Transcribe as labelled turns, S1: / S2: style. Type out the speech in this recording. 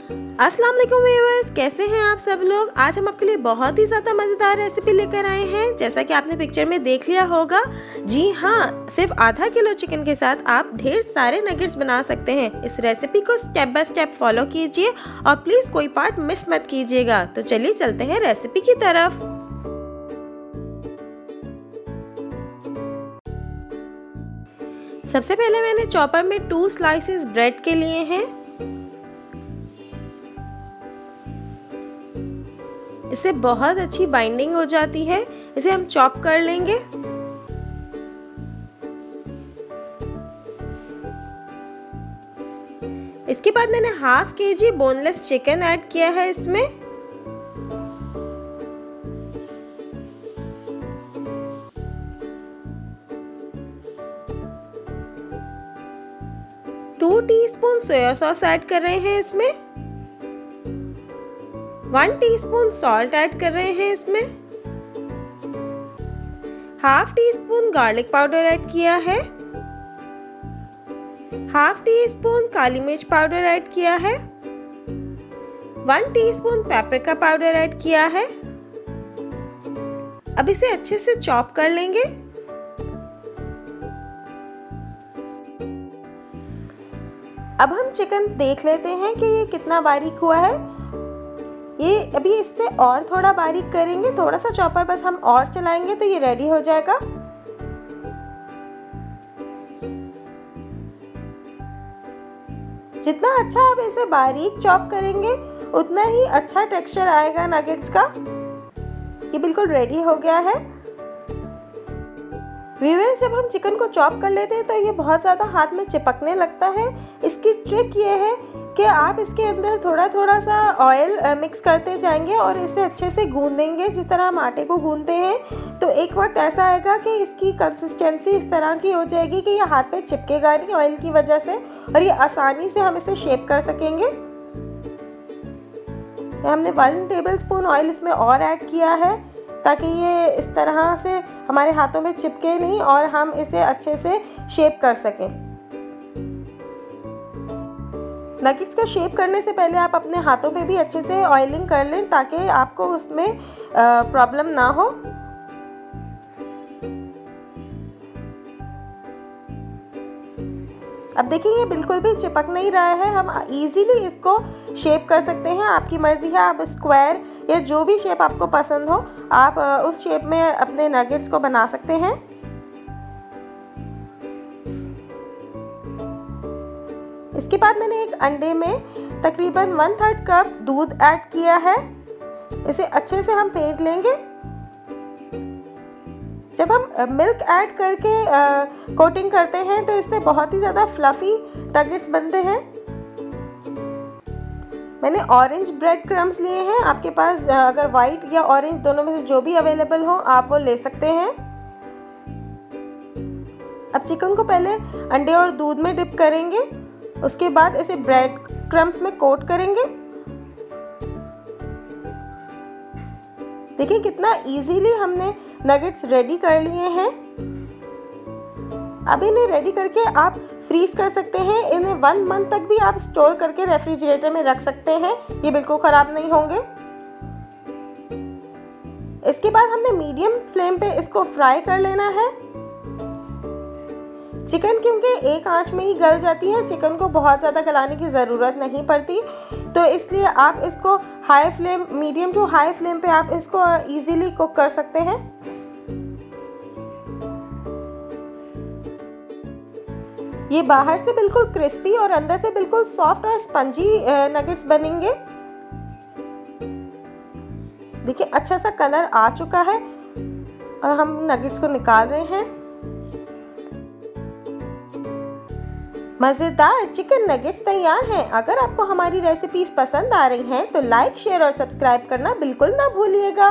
S1: अस्सलाम वालेकुम व्यूअर्स, कैसे हैं आप सब लोग। आज हम आपके लिए बहुत ही ज़्यादा मज़ेदार रेसिपी लेकर आए हैं। जैसा कि आपने पिक्चर में देख लिया होगा, जी हाँ, सिर्फ आधा किलो चिकन के साथ आप ढेर सारे नगेट्स बना सकते हैं। इस रेसिपी को स्टेप बाय स्टेप फॉलो कीजिए और प्लीज़ कोई पार्ट मिस मत कीजिएगा। तो चलिए चलते हैं रेसिपी की तरफ। सबसे पहले मैंने चॉपर में 2 स्लाइसेस ब्रेड के लिए हैं। इससे बहुत अच्छी बाइंडिंग हो जाती है। इसे हम चॉप कर लेंगे। इसके बाद मैंने half KG boneless chicken add किया है इसमें। Two teaspoon soya sauce add कर रहे हैं इसमें। 1 टीस्पून सॉल्ट ऐड कर रहे हैं इसमें। Half teaspoon garlic powder add किया है। हाफ टीस्पून काली मिर्च पाउडर ऐड किया है। 1 टीस्पून पेपरिका पाउडर ऐड किया है। अब इसे अच्छे से चॉप कर लेंगे। अब हम चिकन देख लेते हैं कि ये कितना बारीक हुआ है। ये अभी इससे और थोड़ा बारीक करेंगे, थोड़ा सा चॉपर बस हम और चलाएंगे तो ये रेडी हो जाएगा। जितना अच्छा आप इसे बारीक चॉप करेंगे उतना ही अच्छा टेक्सचर आएगा नगेट्स का। ये बिल्कुल रेडी हो गया है। व्यूअर्स, जब हम चिकन को चॉप कर लेते हैं तो ये बहुत ज़्यादा हाथ में चिपकने लगता है। इसकी ट्रिक ये है कि आप इसके अंदर थोड़ा थोड़ा सा ऑयल मिक्स करते जाएंगे और इसे अच्छे से गूंदेंगे जिस तरह हम आटे को गूंदते हैं। तो एक वक्त ऐसा आएगा कि इसकी कंसिस्टेंसी इस तरह की हो जाएगी कि ये हाथ पे चिपकेगा नहीं ऑयल की वजह से, और ये आसानी से हम इसे शेप कर सकेंगे। हमने 1 टेबलस्पून ऑयल इसमें और ऐड किया है ताकि ये इस तरह से हमारे हाथों में चिपके नहीं और हम इसे अच्छे से शेप कर सकें। नगेट्स का शेप करने से पहले आप अपने हाथों पे भी अच्छे से ऑयलिंग कर लें ताकि आपको उसमें प्रॉब्लम ना हो। अब देखिए ये बिल्कुल भी चिपक नहीं रहा है। हम इजीली इसको शेप कर सकते हैं। आपकी मर्जी है, आप स्क्वायर या जो भी शेप आपको पसंद हो आप उस शेप में अपने नगेट्स को बना सकते हैं। इसके बाद मैंने एक अंडे में तकरीबन 1/3 कप दूध ऐड किया है। इसे अच्छे से हम फेंट लेंगे। जब हम मिल्क ऐड करके कोटिंग करते हैं तो इससे बहुत ही ज़्यादा फ्लफी नगेट्स बनते हैं। मैंने ऑरेंज ब्रेड क्रम्स लिए हैं। आपके पास अगर वाइट या ऑरेंज दोनों में से जो भी अवेलेबल हो आप वो ले सकते हैं। अब चिकन को पहले अंडे और दूध में डिप करेंगे, उसके बाद इसे ब्रेड क्रम्स में कोट करेंगे। देखिए कितना इजीली हमने नगेट्स रेडी कर लिए हैं। अब इन्हें रेडी करके आप फ्रीज कर सकते हैं। इन्हें 1 मंथ तक भी आप स्टोर करके रेफ्रिजरेटर में रख सकते हैं, ये बिल्कुल ख़राब नहीं होंगे। इसके बाद हमने मीडियम फ्लेम पे इसको फ्राई कर लेना है। चिकन क्योंकि एक आंच में ही गल जाती है, चिकन को बहुत ज़्यादा गलाने की ज़रूरत नहीं पड़ती, तो इसलिए आप इसको high flame, medium to high flame पे आप इसको इजीली कुक कर सकते हैं। ये बाहर से बिल्कुल क्रिस्पी और अंदर से बिल्कुल सॉफ्ट और स्पंजी नगेट्स बनेंगे। देखिए अच्छा सा कलर आ चुका है और हम नगेट्स को निकाल रहे हैं। मज़ेदार चिकन नगेट्स तैयार हैं। अगर आपको हमारी रेसिपीज पसंद आ रही हैं तो लाइक, शेयर और सब्सक्राइब करना बिल्कुल ना भूलिएगा।